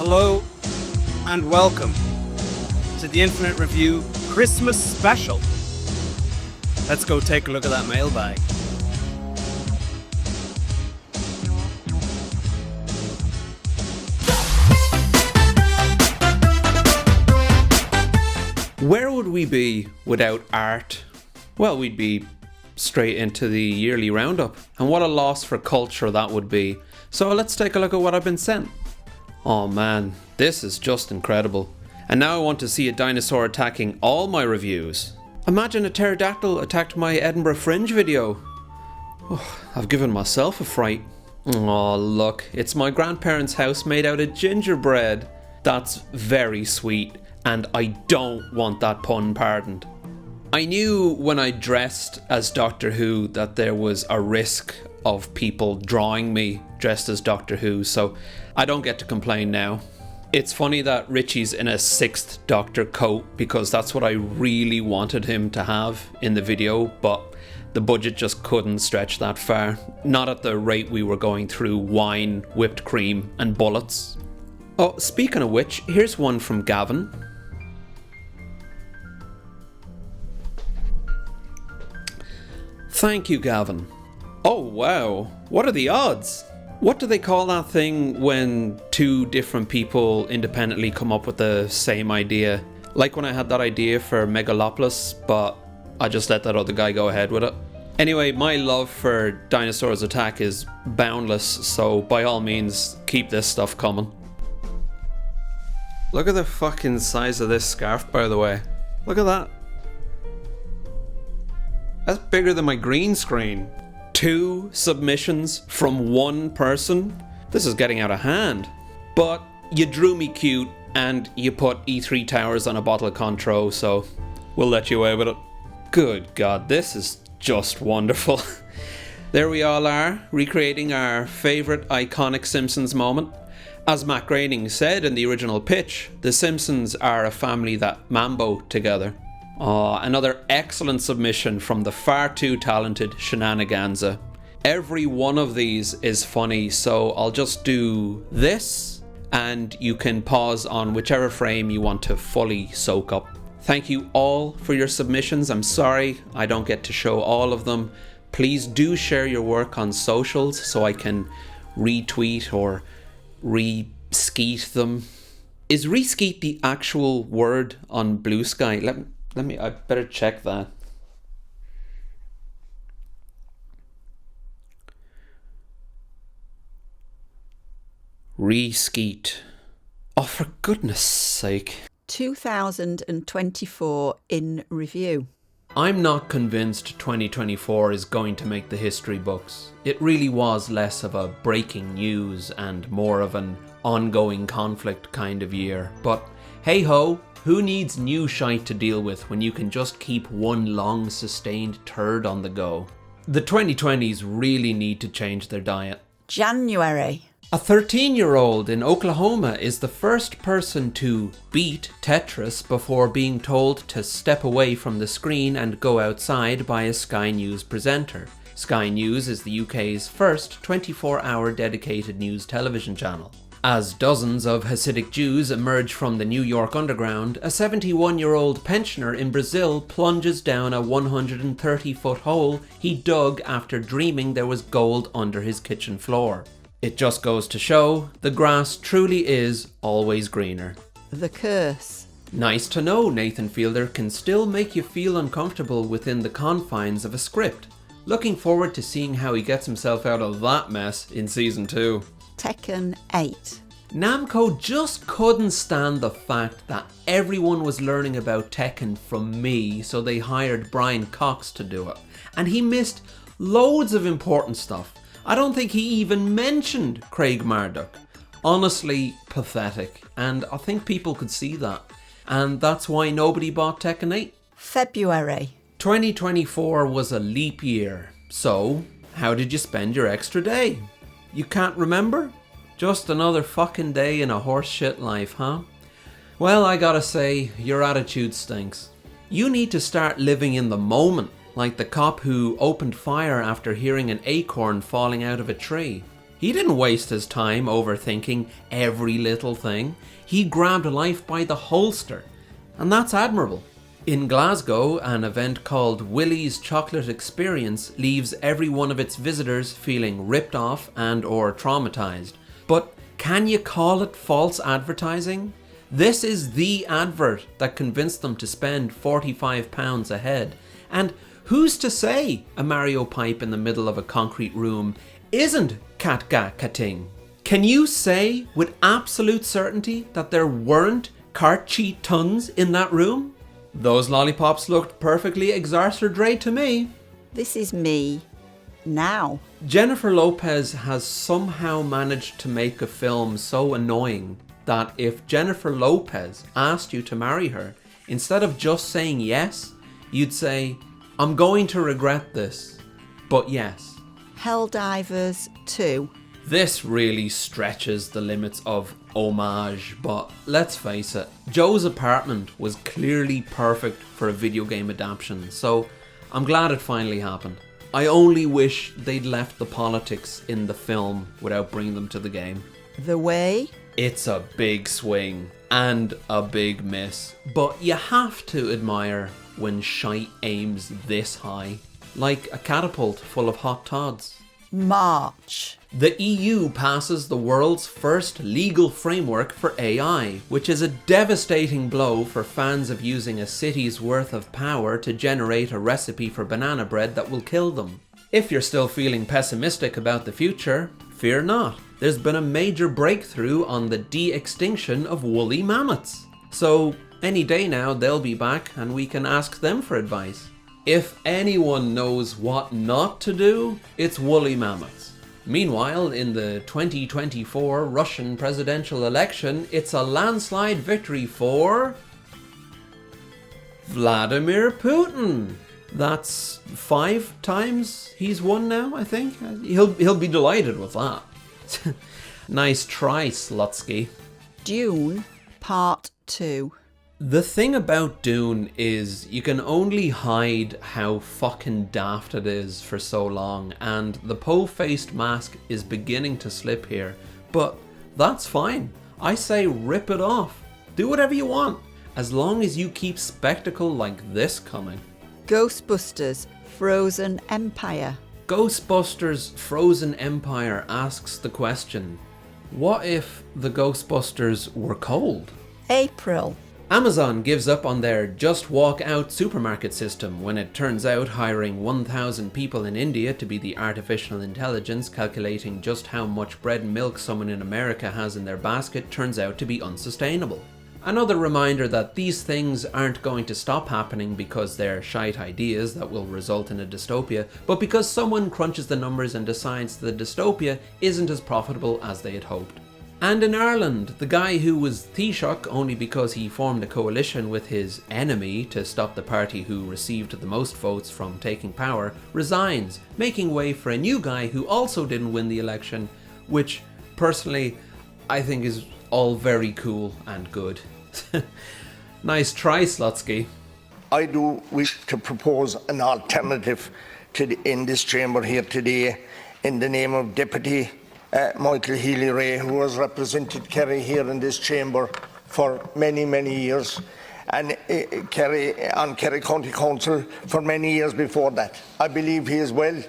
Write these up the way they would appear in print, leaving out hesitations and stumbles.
Hello and welcome to the Infinite Review Christmas Special. Let's go take a look at that mailbag. Where would we be without art? Well, we'd be straight into the yearly roundup, and what a loss for culture that would be. So let's take a look at what I've been sent. Oh man, this is just incredible. And now I want to see a dinosaur attacking all my reviews. Imagine a pterodactyl attacked my Edinburgh Fringe video. Oh, I've given myself a fright. Oh look, it's my grandparents' house made out of gingerbread. That's very sweet, and I don't want that pun pardoned. I knew when I dressed as Doctor Who that there was a risk of people drawing me dressed as Doctor Who, so I don't get to complain now. It's funny that Richie's in a 6th Doctor coat because that's what I really wanted him to have in the video, but the budget just couldn't stretch that far. Not at the rate we were going through wine, whipped cream and bullets. Oh, speaking of which, here's one from Gavin. Thank you, Gavin. Oh wow, what are the odds? What do they call that thing when two different people independently come up with the same idea? Like when I had that idea for Megalopolis, but I just let that other guy go ahead with it. Anyway, my love for Dinosaurs Attack is boundless, so by all means, keep this stuff coming. Look at the fucking size of this scarf, by the way. Look at that. That's bigger than my green screen. 2 submissions from one person? This is getting out of hand. But you drew me cute and you put E3 Towers on a bottle of Cointreau, so we'll let you away with it. Good God, this is just wonderful. There we all are, recreating our favourite iconic Simpsons moment. As Matt Groening said in the original pitch, the Simpsons are a family that mambo together. Another excellent submission from the far too talented Shenaniganza. Every one of these is funny, so I'll just do this and you can pause on whichever frame you want to fully soak up. Thank you all for your submissions. I'm sorry I don't get to show all of them. Please do share your work on socials so I can retweet or re-skeet them. Is re-skeet the actual word on Blue Sky? I better check that. Re-skeet. Oh, for goodness sake. 2024 in review. I'm not convinced 2024 is going to make the history books. It really was less of a breaking news and more of an ongoing conflict kind of year. But hey ho, who needs new shite to deal with when you can just keep one long sustained turd on the go? The 2020s really need to change their diet. January. A 13-year-old in Oklahoma is the first person to beat Tetris before being told to step away from the screen and go outside by a Sky News presenter. Sky News is the UK's first 24-hour dedicated news television channel. As dozens of Hasidic Jews emerge from the New York underground, a 71-year-old pensioner in Brazil plunges down a 130-foot hole he dug after dreaming there was gold under his kitchen floor. It just goes to show, the grass truly is always greener. The Curse. Nice to know Nathan Fielder can still make you feel uncomfortable within the confines of a script. Looking forward to seeing how he gets himself out of that mess in season 2. Tekken 8. Namco just couldn't stand the fact that everyone was learning about Tekken from me, so they hired Brian Cox to do it. And he missed loads of important stuff. I don't think he even mentioned Craig Marduk. Honestly, pathetic. And I think people could see that. And that's why nobody bought Tekken 8. February. 2024 was a leap year. So, how did you spend your extra day? You can't remember? Just another fucking day in a horseshit life, huh? Well, I gotta say, your attitude stinks. You need to start living in the moment, like the cop who opened fire after hearing an acorn falling out of a tree. He didn't waste his time overthinking every little thing. He grabbed life by the holster, and that's admirable. In Glasgow, an event called Willie's Chocolate Experience leaves every one of its visitors feeling ripped off and or traumatized. But can you call it false advertising? This is the advert that convinced them to spend £45 a head. And who's to say a Mario pipe in the middle of a concrete room isn't Katga Kating? Can you say with absolute certainty that there weren't Karchi tons in that room? Those lollipops looked perfectly exarcerdrate to me. This is me. Now. Jennifer Lopez has somehow managed to make a film so annoying that if Jennifer Lopez asked you to marry her, instead of just saying yes, you'd say, I'm going to regret this, but yes. Helldivers 2. This really stretches the limits of homage, but let's face it, Joe's Apartment was clearly perfect for a video game adaptation, so I'm glad it finally happened. I only wish they'd left the politics in the film without bringing them to the game. The Way. It's a big swing and a big miss, but you have to admire when shite aims this high, like a catapult full of hot tods. March. The EU passes the world's first legal framework for AI, which is a devastating blow for fans of using a city's worth of power to generate a recipe for banana bread that will kill them. If you're still feeling pessimistic about the future, fear not. There's been a major breakthrough on the de-extinction of woolly mammoths. So any day now they'll be back and we can ask them for advice. If anyone knows what not to do, it's woolly mammoths. Meanwhile, in the 2024 Russian presidential election, it's a landslide victory for Vladimir Putin. That's 5 times he's won now, I think. He'll be delighted with that. Nice try, Slutsky. Dune Part 2. The thing about Dune is you can only hide how fucking daft it is for so long, and the Poe-faced mask is beginning to slip here, but that's fine. I say rip it off. Do whatever you want, as long as you keep spectacle like this coming. Ghostbusters Frozen Empire. Ghostbusters Frozen Empire asks the question, what if the Ghostbusters were cold? April. Amazon gives up on their just walk out supermarket system when it turns out hiring 1,000 people in India to be the artificial intelligence calculating just how much bread and milk someone in America has in their basket turns out to be unsustainable. Another reminder that these things aren't going to stop happening because they're shite ideas that will result in a dystopia, but because someone crunches the numbers and decides the dystopia isn't as profitable as they had hoped. And in Ireland, the guy who was Taoiseach only because he formed a coalition with his enemy to stop the party who received the most votes from taking power resigns, making way for a new guy who also didn't win the election, which personally I think is all very cool and good. Nice try, Slutsky. I do wish to propose an alternative in this chamber here today in the name of Deputy Michael Healy-Rae, who has represented Kerry here in this chamber for many, many years, and Kerry on Kerry County Council for many years before that. I believe he is well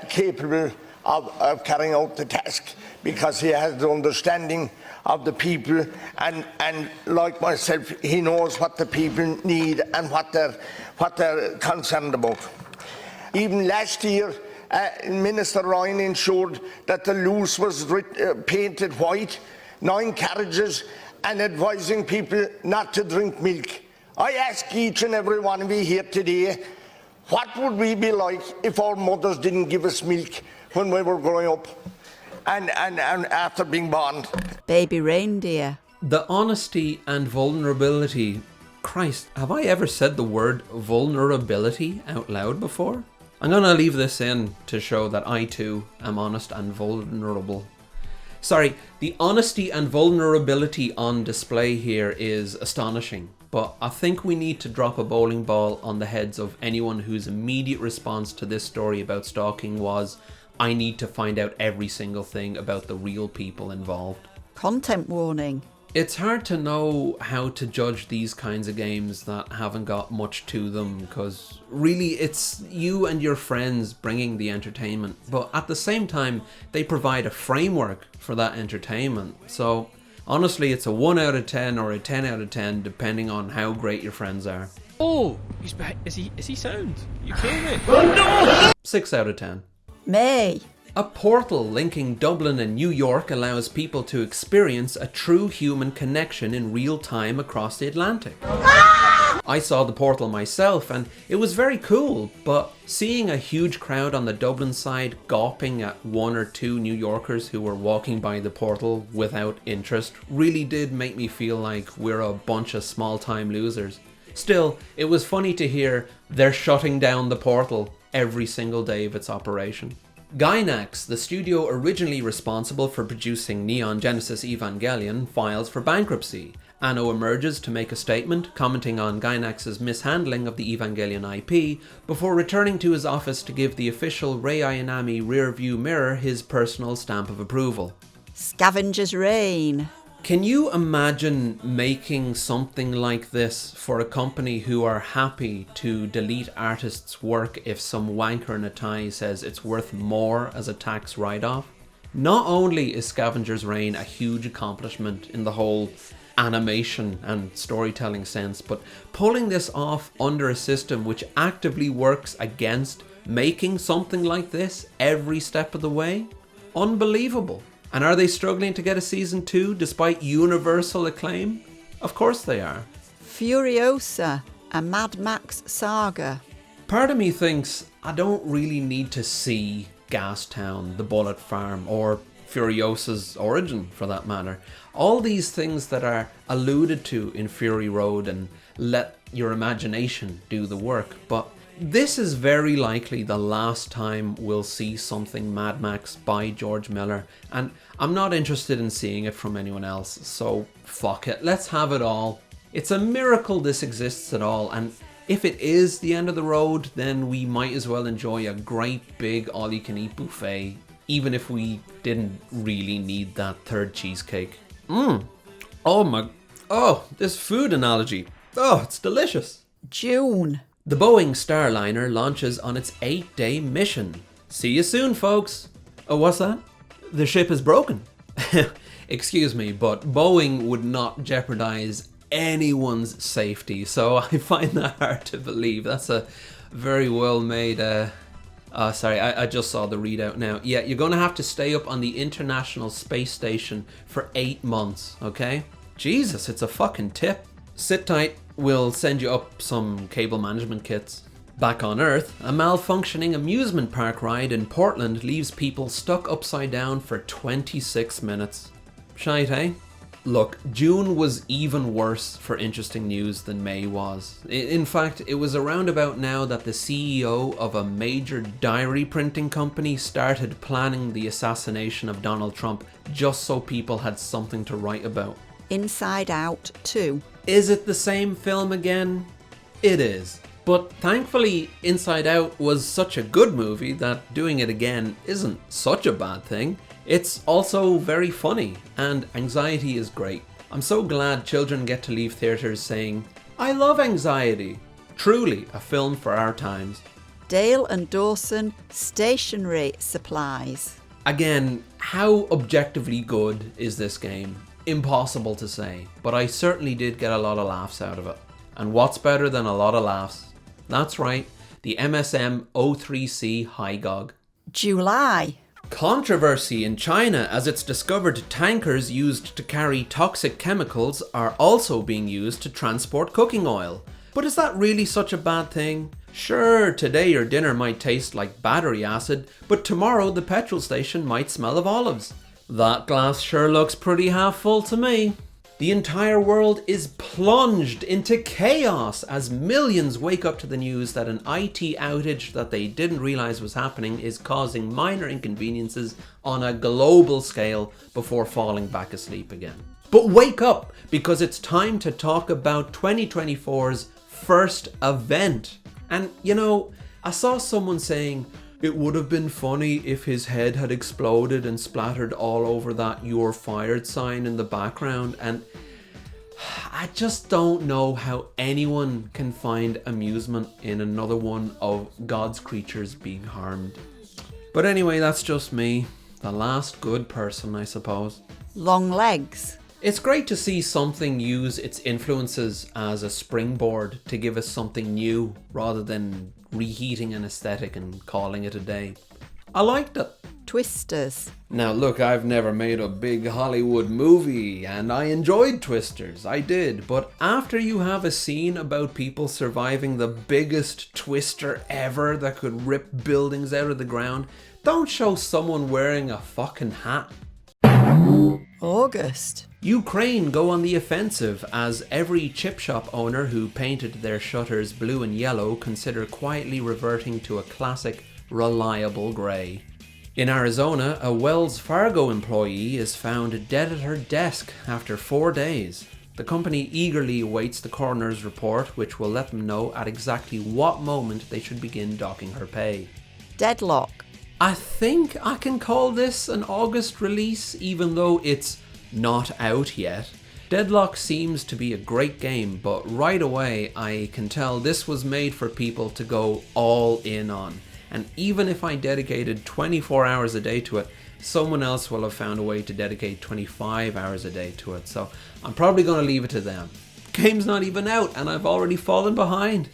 capable of carrying out the task because he has the understanding of the people, and like myself, he knows what the people need and what they're concerned about. Even last year, Minister Ryan ensured that the loose was painted white, 9 carriages, and advising people not to drink milk. I ask each and every one of you here today, what would we be like if our mothers didn't give us milk when we were growing up and after being born? Baby Reindeer. The honesty and vulnerability. Christ, have I ever said the word vulnerability out loud before? I'm gonna leave this in to show that I too am honest and vulnerable. Sorry, the honesty and vulnerability on display here is astonishing, but I think we need to drop a bowling ball on the heads of anyone whose immediate response to this story about stalking was, I need to find out every single thing about the real people involved. Content warning. It's hard to know how to judge these kinds of games that haven't got much to them, because really it's you and your friends bringing the entertainment, but at the same time they provide a framework for that entertainment. So honestly, it's a 1 out of 10 or a 10 out of 10 depending on how great your friends are. Oh, is he sound? You killed it. 6 out of 10. May. A portal linking Dublin and New York allows people to experience a true human connection in real time across the Atlantic. I saw the portal myself and it was very cool, but seeing a huge crowd on the Dublin side gawping at 1 or 2 New Yorkers who were walking by the portal without interest really did make me feel like we're a bunch of small-time losers. Still, it was funny to hear they're shutting down the portal every single day of its operation. Gainax, the studio originally responsible for producing Neon Genesis Evangelion, files for bankruptcy. Anno emerges to make a statement commenting on Gainax's mishandling of the Evangelion IP before returning to his office to give the official Rei Ayanami rear-view mirror his personal stamp of approval. Scavenger's Reign. Can you imagine making something like this for a company who are happy to delete artists' work if some wanker in a tie says it's worth more as a tax write-off? Not only is Scavenger's Reign a huge accomplishment in the whole animation and storytelling sense, but pulling this off under a system which actively works against making something like this every step of the way? Unbelievable. And are they struggling to get a season 2 despite universal acclaim? Of course they are. Furiosa, a Mad Max saga. Part of me thinks I don't really need to see Gastown, the Bullet Farm, or Furiosa's origin for that matter. All these things that are alluded to in Fury Road and let your imagination do the work. But this is very likely the last time we'll see something Mad Max by George Miller, and I'm not interested in seeing it from anyone else, so fuck it, let's have it all. It's a miracle this exists at all, and if it is the end of the road, then we might as well enjoy a great big all-you-can-eat buffet, even if we didn't really need that third cheesecake. This food analogy. Oh, it's delicious. June. The Boeing Starliner launches on its 8-day mission. See you soon, folks. Oh, what's that? The ship is broken. Excuse me, but Boeing would not jeopardize anyone's safety, so I find that hard to believe. That's a very well made... I just saw the readout now. Yeah, you're going to have to stay up on the International Space Station for 8 months, okay? Jesus, it's a fucking tip. Sit tight. We'll send you up some cable management kits. Back on Earth, a malfunctioning amusement park ride in Portland leaves people stuck upside down for 26 minutes. Shite, eh? Look, June was even worse for interesting news than May was. In fact, it was around about now that the CEO of a major diary printing company started planning the assassination of Donald Trump just so people had something to write about. Inside Out 2. Is it the same film again? It is. But thankfully, Inside Out was such a good movie that doing it again isn't such a bad thing. It's also very funny, and Anxiety is great. I'm so glad children get to leave theatres saying, I love Anxiety. Truly a film for our times. Dale and Dawson Stationery Supplies. Again, how objectively good is this game? Impossible to say, but I certainly did get a lot of laughs out of it. And what's better than a lot of laughs? That's right, the MSM 03C Hygog. July. Controversy in China as it's discovered tankers used to carry toxic chemicals are also being used to transport cooking oil. But is that really such a bad thing? Sure, today your dinner might taste like battery acid, but tomorrow the petrol station might smell of olives. That glass sure looks pretty half full to me. The entire world is plunged into chaos as millions wake up to the news that an IT outage that they didn't realize was happening is causing minor inconveniences on a global scale before falling back asleep again. But wake up, because it's time to talk about 2024's first event. And you know, I saw someone saying, It would have been funny if his head had exploded and splattered all over that "You're Fired" sign in the background, and I just don't know how anyone can find amusement in another one of God's creatures being harmed. But anyway, that's just me. The last good person, I suppose. Long legs. It's great to see something use its influences as a springboard to give us something new, rather than reheating an aesthetic and calling it a day. I liked it. Twisters. Now look, I've never made a big Hollywood movie, and I enjoyed Twisters, I did, but after you have a scene about people surviving the biggest twister ever that could rip buildings out of the ground, don't show someone wearing a fucking hat. August. Ukraine go on the offensive as every chip shop owner who painted their shutters blue and yellow consider quietly reverting to a classic, reliable grey. In Arizona, a Wells Fargo employee is found dead at her desk after 4 days. The company eagerly awaits the coroner's report, which will let them know at exactly what moment they should begin docking her pay. Deadlock. I think I can call this an August release, even though it's not out yet. Deadlock seems to be a great game, but right away I can tell this was made for people to go all in on. And even if I dedicated 24 hours a day to it, someone else will have found a way to dedicate 25 hours a day to it. So I'm probably going to leave it to them. Game's not even out and I've already fallen behind.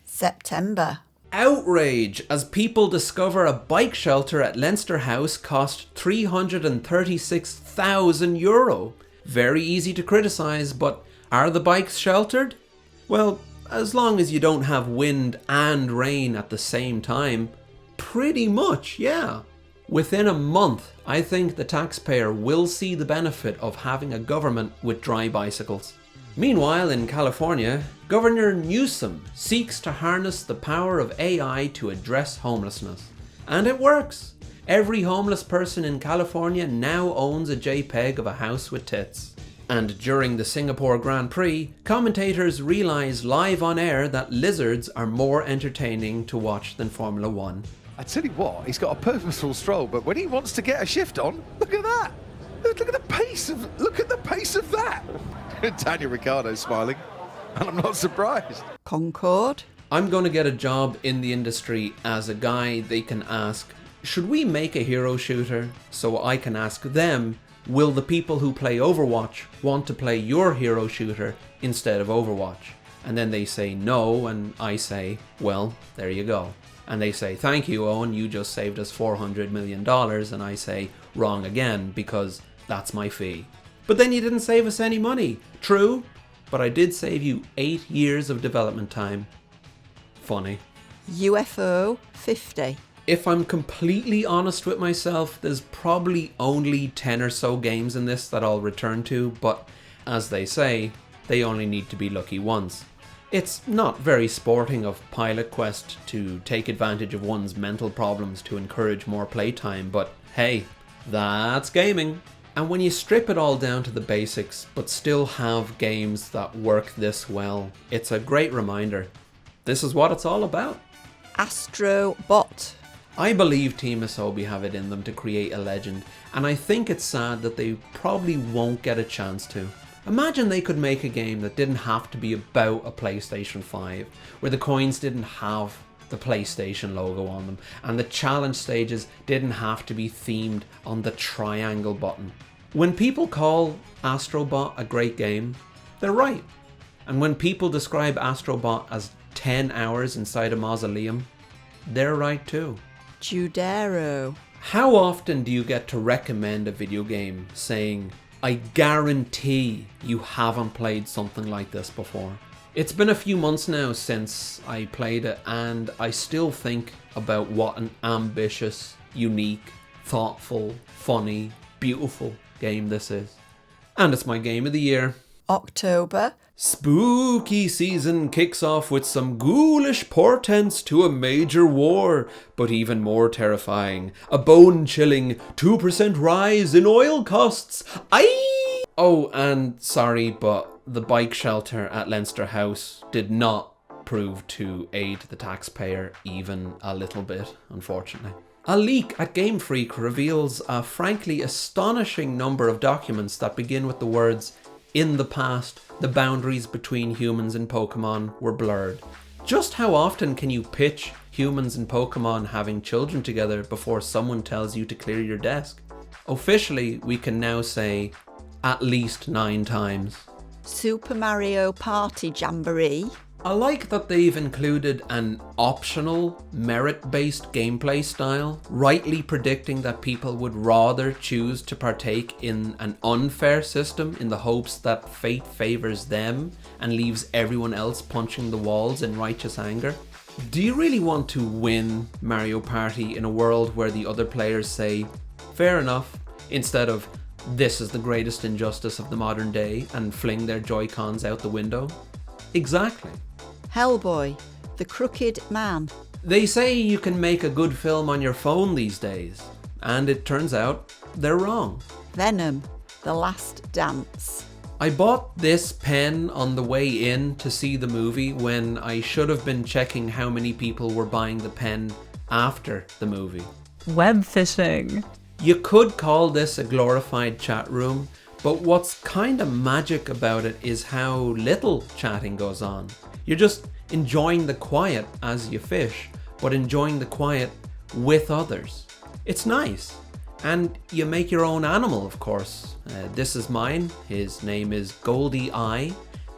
September. Outrage as people discover a bike shelter at Leinster House cost €336,000. Very easy to criticise, but are the bikes sheltered? Well, as long as you don't have wind and rain at the same time, pretty much, yeah. Within a month, I think the taxpayer will see the benefit of having a government with dry bicycles. Meanwhile, in California, Governor Newsom seeks to harness the power of AI to address homelessness. And it works. Every homeless person in California now owns a JPEG of a house with tits. And during the Singapore Grand Prix, commentators realise live on air that lizards are more entertaining to watch than Formula 1. I tell you what, he's got a purposeful stroll, but when he wants to get a shift on, look at that! Look at the pace of that! Daniel Ricciardo's smiling, and I'm not surprised. Concord. I'm going to get a job in the industry as a guy they can ask, should we make a hero shooter? So I can ask them, will the people who play Overwatch want to play your hero shooter instead of Overwatch? And then they say no, and I say, well, there you go. And they say, thank you, Owen, you just saved us $400 million. And I say, wrong again, because that's my fee. But then you didn't save us any money. True, but I did save you 8 years of development time. Funny. UFO 50. If I'm completely honest with myself, there's probably only 10 or so games in this that I'll return to, but as they say, they only need to be lucky once. It's not very sporting of Pilot Quest to take advantage of one's mental problems to encourage more playtime, but hey, that's gaming. And when you strip it all down to the basics, but still have games that work this well, it's a great reminder. This is what it's all about. Astro Bot. I believe Team Asobi have it in them to create a legend, and I think it's sad that they probably won't get a chance to. Imagine they could make a game that didn't have to be about a PlayStation 5, where the coins didn't have the PlayStation logo on them, and the challenge stages didn't have to be themed on the triangle button. When people call Astrobot a great game, they're right. And when people describe Astrobot as 10 hours inside a mausoleum, they're right too. Judero. How often do you get to recommend a video game saying, I guarantee you haven't played something like this before? It's been a few months now since I played it, and I still think about what an ambitious, unique, thoughtful, funny, beautiful game this is. And it's my game of the year. October. Spooky season kicks off with some ghoulish portents to a major war, but even more terrifying, a bone-chilling 2% rise in oil costs. Oh, and sorry, but the bike shelter at Leinster House did not prove to aid the taxpayer even a little bit, unfortunately. A leak at Game Freak reveals a frankly astonishing number of documents that begin with the words, "In the past, the boundaries between humans and Pokemon were blurred." Just how often can you pitch humans and Pokemon having children together before someone tells you to clear your desk? Officially, we can now say at least 9 times. Super Mario Party Jamboree. I like that they've included an optional, merit-based gameplay style, rightly predicting that people would rather choose to partake in an unfair system in the hopes that fate favors them and leaves everyone else punching the walls in righteous anger. Do you really want to win Mario Party in a world where the other players say, "Fair enough," instead of, "This is the greatest injustice of the modern day," and fling their Joy-Cons out the window? Exactly. Hellboy, The Crooked Man. They say you can make a good film on your phone these days, and it turns out they're wrong. Venom, The Last Dance. I bought this pen on the way in to see the movie when I should have been checking how many people were buying the pen after the movie. Web phishing. You could call this a glorified chat room, but what's kind of magic about it is how little chatting goes on. You're just enjoying the quiet as you fish, but enjoying the quiet with others. It's nice. And you make your own animal, of course. This is mine. His name is Goldie Eye,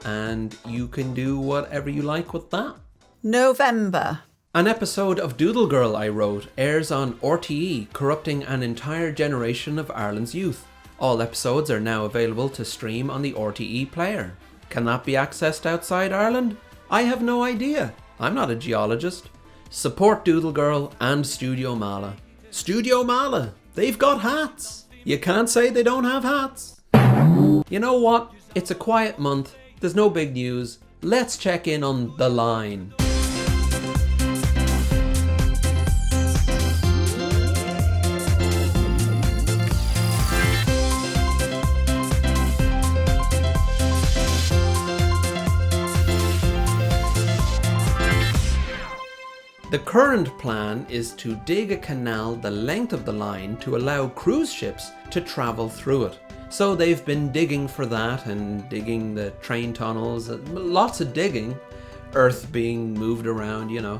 and you can do whatever you like with that. November. An episode of Doodle Girl I wrote airs on RTE, corrupting an entire generation of Ireland's youth. All episodes are now available to stream on the RTE player. Can that be accessed outside Ireland? I have no idea. I'm not a geologist. Support Doodle Girl and Studio Mala. Studio Mala, they've got hats. You can't say they don't have hats. You know what? It's a quiet month. There's no big news. Let's check in on The Line. The current plan is to dig a canal the length of the line to allow cruise ships to travel through it. So they've been digging for that and digging the train tunnels, lots of digging, earth being moved around, you know.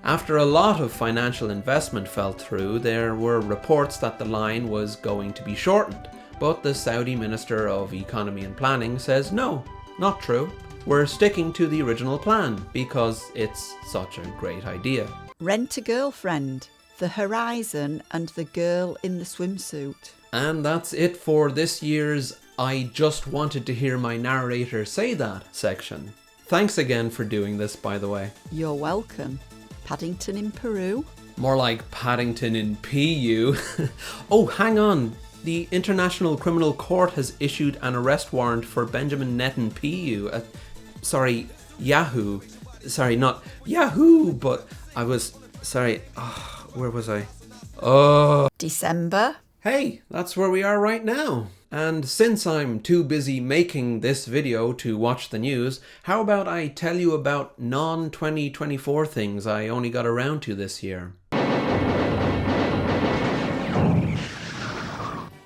After a lot of financial investment fell through, there were reports that the line was going to be shortened. But the Saudi Minister of Economy and Planning says no, not true. We're sticking to the original plan because it's such a great idea. Rent a Girlfriend, The Horizon and the Girl in the Swimsuit. And that's it for this year's I Just Wanted to Hear My Narrator Say That section. Thanks again for doing this, by the way. You're welcome. Paddington in Peru. More like Paddington in PU. Oh, hang on. The International Criminal Court has issued an arrest warrant for Benjamin Netten PU. Yahoo. Sorry, not Yahoo, but I was... Sorry, where was I? December. Hey, that's where we are right now. And since I'm too busy making this video to watch the news, how about I tell you about non-2024 things I only got around to this year?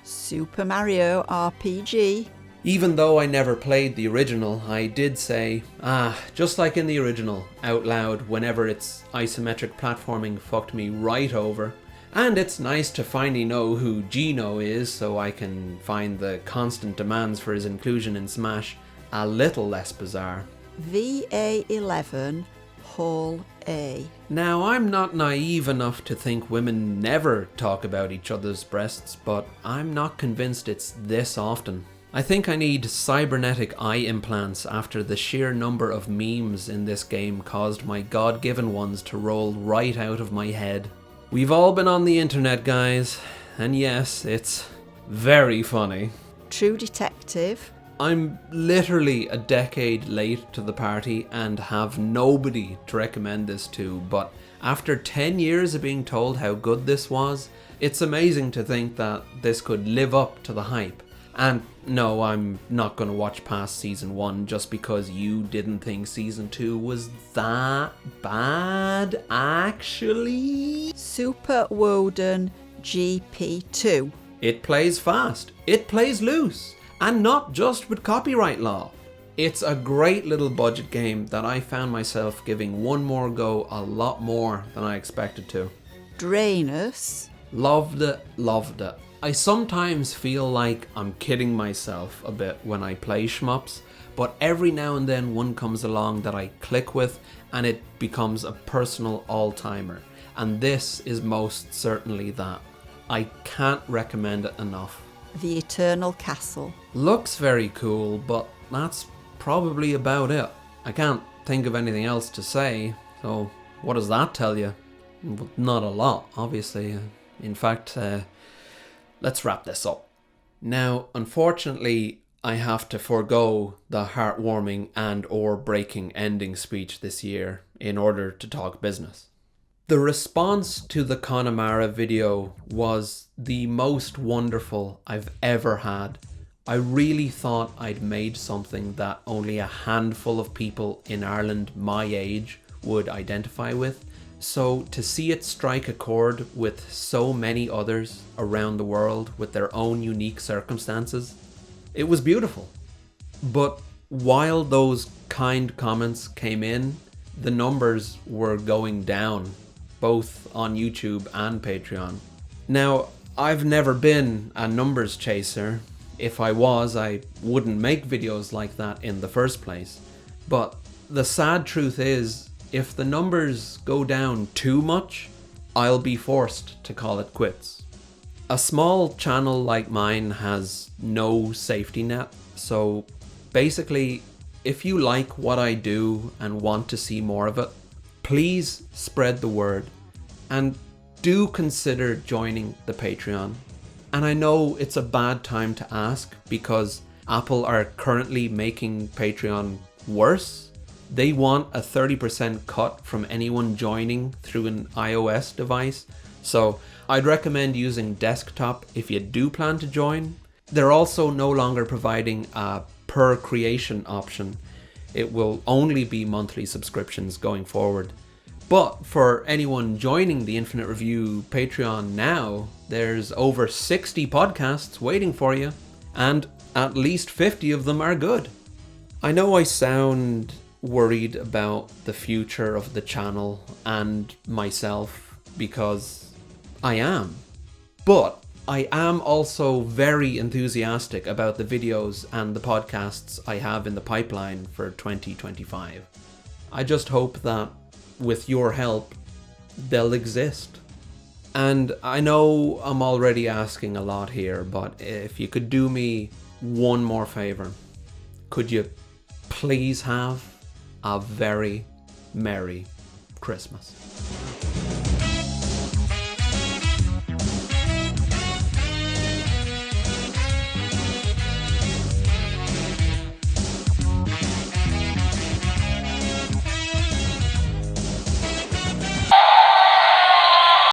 Super Mario RPG. Even though I never played the original, I did say, just like in the original, out loud whenever its isometric platforming fucked me right over. And it's nice to finally know who Gino is so I can find the constant demands for his inclusion in Smash a little less bizarre. VA11 Hall A. Now, I'm not naive enough to think women never talk about each other's breasts, but I'm not convinced it's this often. I think I need cybernetic eye implants after the sheer number of memes in this game caused my God-given ones to roll right out of my head. We've all been on the internet, guys, and yes, it's very funny. True Detective. I'm literally a decade late to the party and have nobody to recommend this to, but after 10 years of being told how good this was, it's amazing to think that this could live up to the hype. And no, I'm not going to watch past season 1 just because you didn't think season 2 was that bad, actually. Super Woden GP2. It plays fast, it plays loose, and not just with copyright law. It's a great little budget game that I found myself giving one more go a lot more than I expected to. Drainus. Loved it, loved it. I sometimes feel like I'm kidding myself a bit when I play shmups, but every now and then one comes along that I click with and it becomes a personal all-timer. And this is most certainly that. I can't recommend it enough. The Eternal Castle. Looks very cool, but that's probably about it. I can't think of anything else to say, so what does that tell you? Well, not a lot, obviously. In fact, let's wrap this up. Now, unfortunately, I have to forego the heartwarming and or breaking ending speech this year in order to talk business. The response to the Connemara video was the most wonderful I've ever had. I really thought I'd made something that only a handful of people in Ireland my age would identify with. So to see it strike a chord with so many others around the world with their own unique circumstances, it was beautiful. But while those kind comments came in, the numbers were going down, both on YouTube and Patreon. Now, I've never been a numbers chaser. If I was, I wouldn't make videos like that in the first place. But the sad truth is, if the numbers go down too much, I'll be forced to call it quits. A small channel like mine has no safety net, so basically, if you like what I do and want to see more of it, please spread the word and do consider joining the Patreon. And I know it's a bad time to ask because Apple are currently making Patreon worse. They want a 30% cut from anyone joining through an iOS device. So I'd recommend using desktop if you do plan to join. They're also no longer providing a per creation option. It will only be monthly subscriptions going forward. But for anyone joining the Infinite Review Patreon now, there's over 60 podcasts waiting for you, and at least 50 of them are good. I know I sound worried about the future of the channel and myself, because I am. But I am also very enthusiastic about the videos and the podcasts I have in the pipeline for 2025. I just hope that with your help, they'll exist. And I know I'm already asking a lot here, but if you could do me one more favor, could you please have a very Merry Christmas?